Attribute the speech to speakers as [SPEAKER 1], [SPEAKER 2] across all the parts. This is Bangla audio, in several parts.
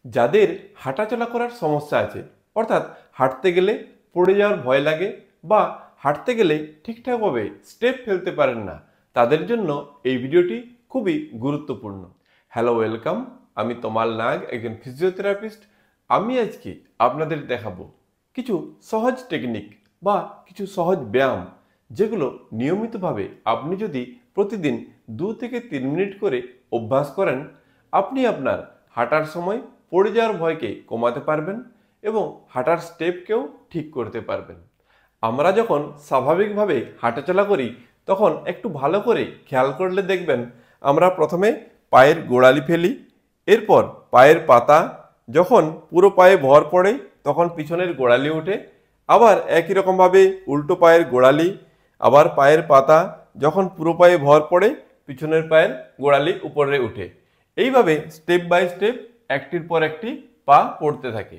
[SPEAKER 1] যাদের হাঁটাচলা করার সমস্যা আছে, অর্থাৎ হাঁটতে গেলে পড়ে যাওয়ার ভয় লাগে বা হাঁটতে গেলে ঠিকঠাকভাবে স্টেপ ফেলতে পারেন না, তাদের জন্য এই ভিডিওটি খুবই গুরুত্বপূর্ণ। Hello, welcome. আমি তমাল নাগ, একজন ফিজিওথেরাপিস্ট। আমি আজকে আপনাদের দেখাবো কিছু সহজ টেকনিক বা কিছু সহজ ব্যায়াম, যেগুলো নিয়মিতভাবে আপনি যদি প্রতিদিন 2 থেকে 3 মিনিট করে অভ্যাস করেন, আপনি আপনার হাঁটার সময় পড়ে যাওয়ার ভয়কে কমাতে পারবেন এবং হাঁটার স্টেপকেও ঠিক করতে পারবেন। আমরা যখন স্বাভাবিকভাবে হাঁটাচলা করি তখন একটু ভালো করে খেয়াল করলে দেখবেন আমরা প্রথমে পায়ের গোড়ালি ফেলি, এরপর পায়ের পাতা যখন পুরো পায়ে ভর পড়ে তখন পিছনের গোড়ালি ওঠে, আবার একই রকমভাবে উল্টো পায়ের গোড়ালি, আবার পায়ের পাতা যখন পুরো পায়ে ভর পড়ে পিছনের পায়ের গোড়ালি উপরে উঠে। এইভাবে স্টেপ বাই স্টেপ একটির পর একটি পা পড়তে থাকে।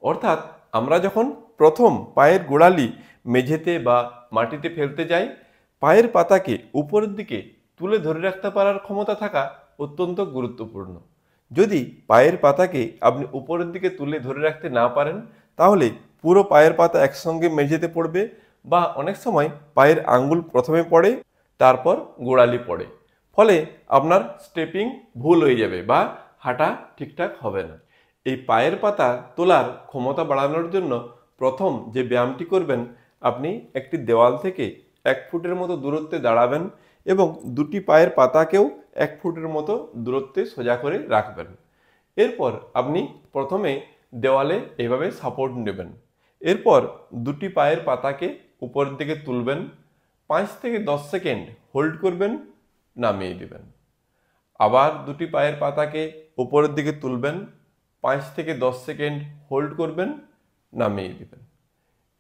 [SPEAKER 1] অর্থাৎ আমরা যখন প্রথম পায়ের গোড়ালি মেঝেতে বা মাটিতে ফেলতে যাই, পায়ের পাতাকে উপরের দিকে তুলে ধরে রাখতে পারার ক্ষমতা থাকা অত্যন্ত গুরুত্বপূর্ণ। যদি পায়ের পাতাকে আপনি উপরের দিকে তুলে ধরে রাখতে না পারেন, তাহলে পুরো পায়ের পাতা একসঙ্গে মেঝেতে পড়বে বা অনেক সময় পায়ের আঙ্গুল প্রথমে পড়ে তারপর গোড়ালি পড়ে, ফলে আপনার স্টেপিং ভুল হয়ে যাবে বা হাঁটা ঠিকঠাক হবে না। এই পায়ের পাতা তোলার ক্ষমতা বাড়ানোর জন্য প্রথম যে ব্যায়ামটি করবেন, আপনি একটি দেওয়াল থেকে 1 ফুটের মতো দূরত্বে দাঁড়াবেন এবং দুটি পায়ের পাতাকেও 1 ফুটের মতো দূরত্বে সোজা করে রাখবেন। এরপর আপনি প্রথমে দেওয়ালে এভাবে সাপোর্ট নেবেন, এরপর দুটি পায়ের পাতাকে উপরের দিকে তুলবেন, 5 থেকে 10 সেকেন্ড হোল্ড করবেন, নামিয়ে দিবেন। আবার দুটি পায়ের পাতাকে উপরের দিকে তুলবেন, 5 থেকে 10 সেকেন্ড হোল্ড করবেন, নামিয়ে দিবেন।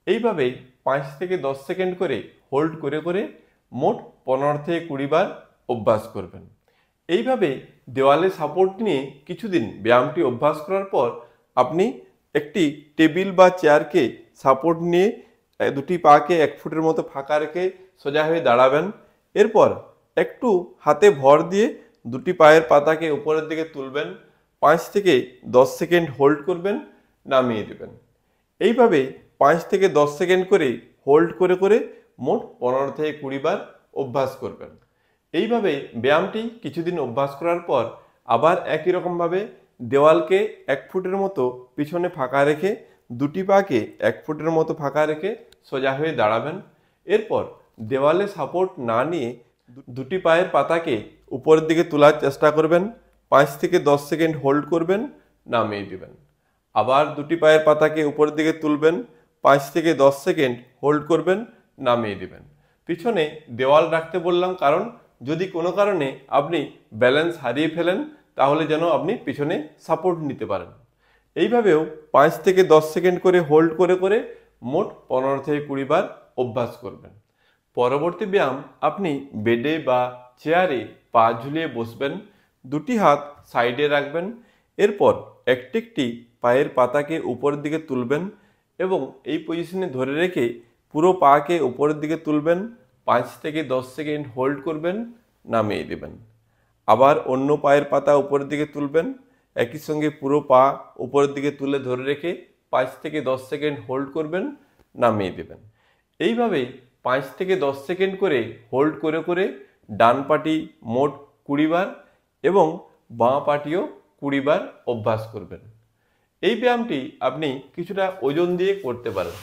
[SPEAKER 1] এইভাবে 5 থেকে 10 সেকেন্ড করে হোল্ড করে করে মোট 15 থেকে 20 বার অভ্যাস করবেন। এইভাবে দেওয়ালে সাপোর্ট নিয়ে কিছুদিন ব্যায়ামটি অভ্যাস করার পর আপনি একটি টেবিল বা চেয়ারকে সাপোর্ট নিয়ে দুটি পাকে 1 ফুটের মতো ফাঁকা রেখে সোজা হয়ে দাঁড়াবেন। এরপর একটু হাতে ভর দিয়ে দুটি পায়ের পাতাকে উপরের দিকে তুলবেন, 5 থেকে 10 সেকেন্ড হোল্ড করবেন, নামিয়ে দেবেন। এইভাবে 5 থেকে 10 সেকেন্ড করে হোল্ড করে করে মোট 15 থেকে 20 বার অভ্যাস করবেন। এইভাবে ব্যায়ামটি কিছুদিন অভ্যাস করার পর আবার একই রকমভাবে দেওয়ালকে 1 ফুটের মতো পিছনে ফাঁকা রেখে দুটি পাকে 1 ফুটের মতো ফাঁকা রেখে সোজা হয়ে দাঁড়াবেন। এরপর দেওয়ালে সাপোর্ট না নিয়ে দুটি পায়ের পাতাকে উপরের দিকে তোলার চেষ্টা করবেন, 5 থেকে 10 সেকেন্ড হোল্ড করবেন, নামিয়ে দিবেন। আবার দুটি পায়ের পাতাকে উপরের দিকে তুলবেন, 5 থেকে 10 সেকেন্ড হোল্ড করবেন, নামিয়ে দিবেন। পিছনে দেওয়াল রাখতে বললাম কারণ যদি কোনো কারণে আপনি ব্যালেন্স হারিয়ে ফেলেন, তাহলে যেন আপনি পিছনে সাপোর্ট নিতে পারেন। এইভাবেও 5 থেকে 10 সেকেন্ড করে হোল্ড করে করে মোট 15 থেকে 20 বার অভ্যাস করবেন। পরবর্তী ব্যায়াম, আপনি বেডে বা চেয়ারে পা ঝুলিয়ে বসবেন, দুটি হাত সাইডে রাখবেন, এরপর একটি একটি পায়ের পাতাকে উপরের দিকে তুলবেন এবং এই পজিশনে ধরে রেখে পুরো পাকে উপরের দিকে তুলবেন, 5 থেকে 10 সেকেন্ড হোল্ড করবেন, নামিয়ে দেবেন। আবার অন্য পায়ের পাতা উপরের দিকে তুলবেন, একই সঙ্গে পুরো পা উপরের দিকে তুলে ধরে রেখে 5 থেকে 10 সেকেন্ড হোল্ড করবেন, নামিয়ে দেবেন। এইভাবে 5 থেকে 10 সেকেন্ড করে হোল্ড করে করে ডান পাটি মোট 20 বার এবং বাঁ পাটিও 20 বার অভ্যাস করবেন। এই ব্যায়ামটি আপনি কিছুটা ওজন দিয়ে করতে পারেন।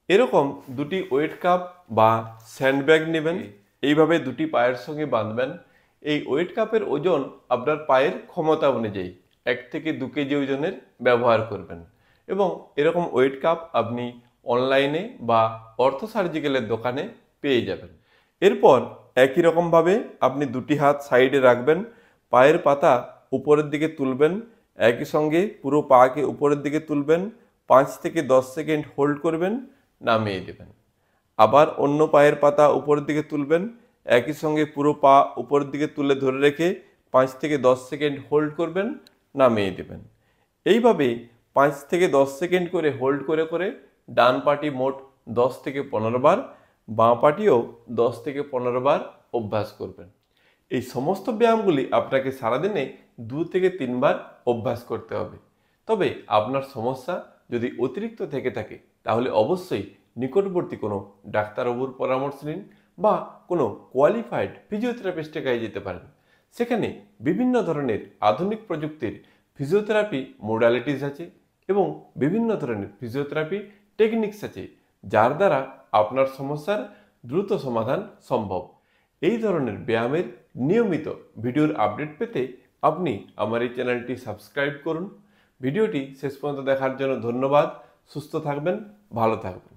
[SPEAKER 1] এরকম দুটি ওয়েট কাপ বা স্যান্ডব্যাগ নেবেন, এইভাবে দুটি পায়ের সঙ্গে বাঁধবেন। এই ওয়েট কাপের ওজন আপনার পায়ের ক্ষমতা অনুযায়ী 1 থেকে 2 কেজি ওজনের ব্যবহার করবেন এবং এরকম ওয়েট কাপ আপনি অনলাইনে বা অর্থ সার্জিক্যালের দোকানে পেয়ে যাবেন। এরপর একই রকমভাবে আপনি দুটি হাত সাইডে রাখবেন, পায়ের পাতা উপরের দিকে তুলবেন, একই সঙ্গে পুরো পাকে উপরের দিকে তুলবেন, 5 থেকে 10 সেকেন্ড হোল্ড করবেন, নামিয়ে দেবেন। আবার অন্য পায়ের পাতা উপরের দিকে তুলবেন, একই সঙ্গে পুরো পা উপরের দিকে তুলে ধরে রেখে 5 থেকে 10 সেকেন্ড হোল্ড করবেন, নামিয়ে দেবেন। এইভাবে 5 থেকে 10 সেকেন্ড করে হোল্ড করে করে ডান পাটি মোট 10 থেকে 15 বার, বাঁ পাটিও 10 থেকে 15 বার অভ্যাস করবেন। এই সমস্ত ব্যায়ামগুলি আপনাকে সারাদিনে 2 থেকে 3 বার অভ্যাস করতে হবে। তবে আপনার সমস্যা যদি অতিরিক্ত থেকে থাকে তাহলে অবশ্যই নিকটবর্তী কোনো ডাক্তারবাবুর পরামর্শ নিন বা কোনো কোয়ালিফাইড ফিজিওথেরাপিস্টের কাছে যেতে পারেন। সেখানে বিভিন্ন ধরনের আধুনিক প্রযুক্তির ফিজিওথেরাপি মোডালিটিস আছে এবং বিভিন্ন ধরনের ফিজিওথেরাপি টেকনিক্স আছে, যার দ্বারা আপনার সমস্যার দ্রুত সমাধান সম্ভব। এই ধরনের ব্যায়ামের নিয়মিত ভিডিওর আপডেট পেতে আপনি আমার এই চ্যানেলটি সাবস্ক্রাইব করুন। ভিডিওটি শেষ পর্যন্ত দেখার জন্য ধন্যবাদ। সুস্থ থাকবেন, ভালো থাকবেন।